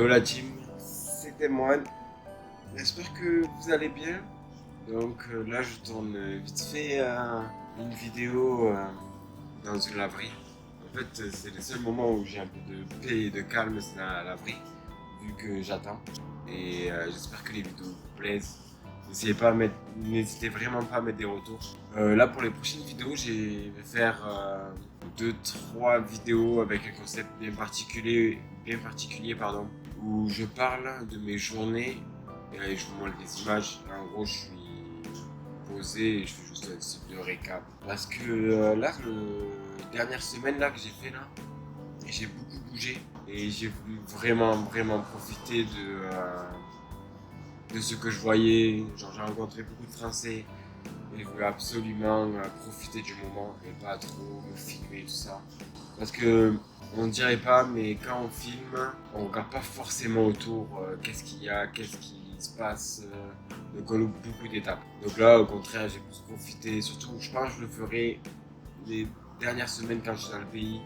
Yo la team, c'était moi. J'espère que vous allez bien. Donc là, je tourne vite fait une vidéo dans une laverie. En fait, c'est le seul moment où j'ai un peu de paix et de calme, c'est dans la laverie, vu que j'attends. Et j'espère que les vidéos vous plaisent. N'hésitez vraiment pas à mettre des retours. Là, pour les prochaines vidéos, je vais faire 2-3 vidéos avec un concept bien particulier, pardon, où je parle de mes journées et je vous montre des images. En gros, je suis posé et je fais juste un type de récap. Parce que là, la dernière semaine là, que j'ai fait là, j'ai beaucoup bougé et j'ai voulu vraiment profiter de ce que je voyais. Genre, j'ai rencontré beaucoup de Français et je voulais absolument profiter du moment et pas trop me filmer tout ça. Parce que on dirait pas, mais quand on filme, on regarde pas forcément autour qu'est-ce qu'il y a, qu'est-ce qui se passe. Donc on loupe beaucoup d'étapes. Donc là, au contraire, j'ai plus profité. Surtout, je pense que je le ferai les dernières semaines quand je suis dans le pays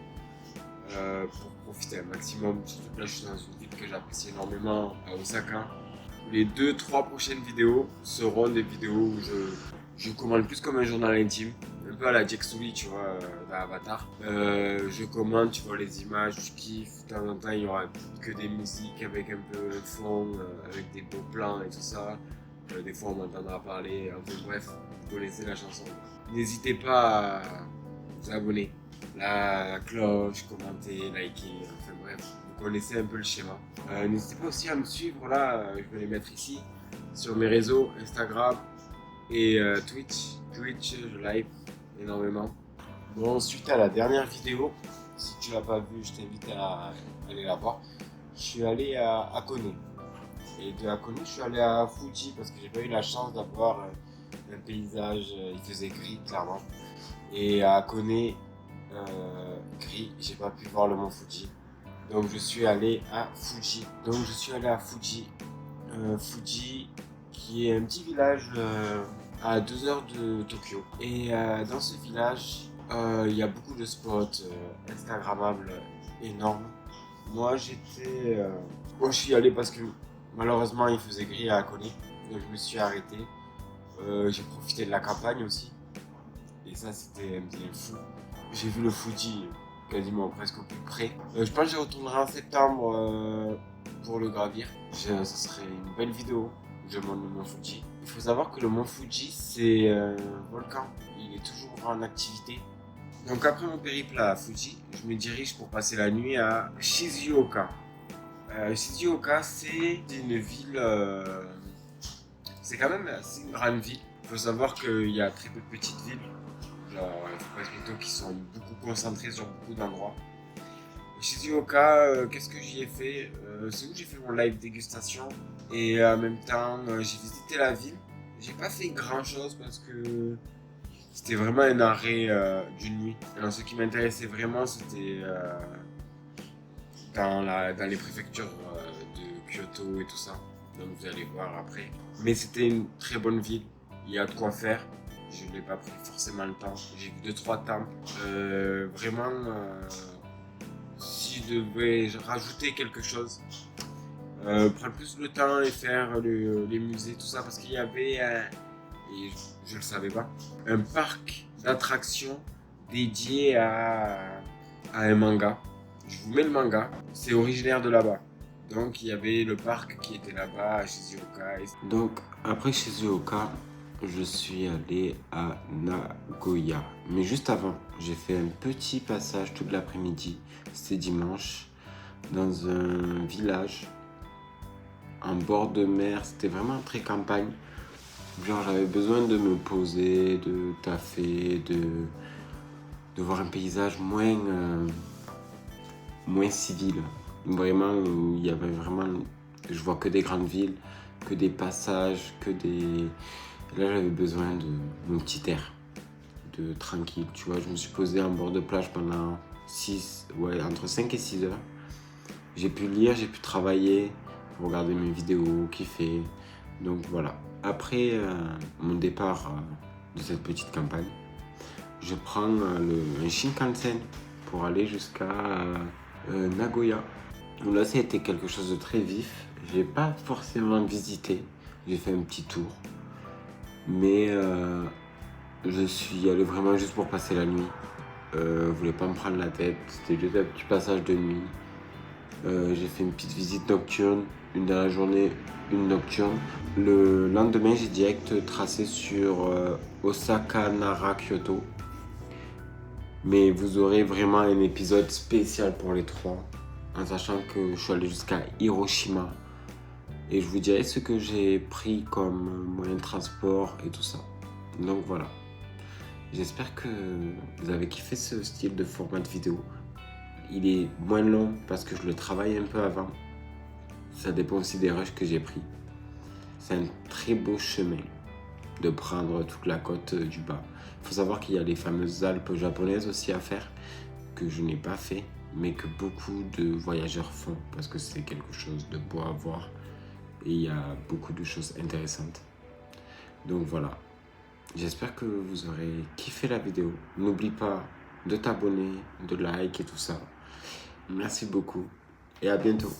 pour profiter un maximum. Surtout que là, je suis dans une ville que j'apprécie énormément, à Osaka. Les 2-3 prochaines vidéos seront des vidéos où je commande plus comme un journal intime, un peu à la Jack Sully, tu vois, dans Avatar. Je commande, tu vois, les images, je kiffe. De temps en temps, il y aura que des musiques avec un peu de fond, avec des beaux plans et tout ça. Des fois, on m'entendra parler. Enfin bref, vous connaissez la chanson. N'hésitez pas à vous abonner. La cloche, commenter, liker, enfin bref, vous connaissez un peu le schéma. N'hésitez pas aussi à me suivre là, je vais les mettre ici, sur mes réseaux, Instagram et Twitch. Twitch, je live énormément. Bon, suite à la dernière vidéo, si tu l'as pas vue, je t'invite à aller la voir. Je suis allé à Hakone. Et de Hakone, je suis allé à Fuji parce que j'ai pas eu la chance d'avoir un paysage, il faisait gris clairement. Et à Hakone, gris, j'ai pas pu voir le mont Fuji. Donc je suis allé à Fuji. Fuji qui est un petit village à 2 heures de Tokyo. Et dans ce village, il y a beaucoup de spots instagrammables énormes. Moi je suis allé parce que malheureusement il faisait gris à Hakone. Donc je me suis arrêté. J'ai profité de la campagne aussi. Et ça c'était un bien fou. J'ai vu le Fuji quasiment presque au plus près. Je pense que je retournerai en septembre pour le gravir. Ça serait une belle vidéo où je monte le mont Fuji. Il faut savoir que le mont Fuji c'est un volcan. Il est toujours en activité. Donc après mon périple à Fuji, je me dirige pour passer la nuit à Shizuoka. Shizuoka c'est une ville... c'est quand même assez une grande ville. Il faut savoir qu'il y a très peu de petites villes. Genre, il faut pas se mytho qui sont beaucoup concentrés sur beaucoup d'endroits. Shizuoka, qu'est-ce que j'y ai fait c'est où j'ai fait mon live dégustation. Et en même temps, j'ai visité la ville. J'ai pas fait grand chose parce que c'était vraiment un arrêt d'une nuit. Alors, ce qui m'intéressait vraiment, c'était dans les préfectures de Kyoto et tout ça. Donc vous allez voir après. Mais c'était une très bonne ville. Il y a de quoi faire. Je n'ai pas pris forcément le temps. J'ai vu 2-3 temples. Vraiment, si je devais rajouter quelque chose, prendre plus le temps et faire les musées, tout ça, parce qu'il y avait, et je ne le savais pas, un parc d'attractions dédié à un manga. Je vous mets le manga. C'est originaire de là-bas. Donc il y avait le parc qui était là-bas à Shizuoka. Donc après Shizuoka, je suis allé à Nagoya. Mais juste avant, j'ai fait un petit passage toute l'après-midi. C'était dimanche. Dans un village en bord de mer. C'était vraiment très campagne. Genre j'avais besoin de me poser, de taffer, de voir un paysage moins civil. Vraiment, où il y avait vraiment... Je vois que des grandes villes, que des passages, que des... Là, j'avais besoin de mon petit air, de tranquille. Tu vois, je me suis posé en bord de plage pendant entre 5 et 6 heures. J'ai pu lire, j'ai pu travailler, regarder mes vidéos, kiffer. Donc voilà. Après mon départ de cette petite campagne, je prends un Shinkansen pour aller jusqu'à Nagoya. Donc là, ça a été quelque chose de très vif. Je n'ai pas forcément visité. J'ai fait un petit tour. Mais je suis allé vraiment juste pour passer la nuit. Je voulais pas me prendre la tête. C'était juste un petit passage de nuit. J'ai fait une petite visite nocturne. Une dans la journée, une nocturne. Le lendemain, j'ai direct tracé sur Osaka, Nara, Kyoto. Mais vous aurez vraiment un épisode spécial pour les trois. En sachant que je suis allé jusqu'à Hiroshima. Et je vous dirai ce que j'ai pris comme moyen de transport et tout ça. Donc voilà. J'espère que vous avez kiffé ce style de format de vidéo. Il est moins long parce que je le travaille un peu avant. Ça dépend aussi des rushs que j'ai pris. C'est un très beau chemin de prendre toute la côte du bas. Il faut savoir qu'il y a les fameuses Alpes japonaises aussi à faire que je n'ai pas fait, mais que beaucoup de voyageurs font parce que c'est quelque chose de beau à voir et il y a beaucoup de choses intéressantes. Donc voilà, j'espère que vous aurez kiffé la vidéo. N'oublie pas de t'abonner, de like et tout ça. Merci beaucoup et à bientôt.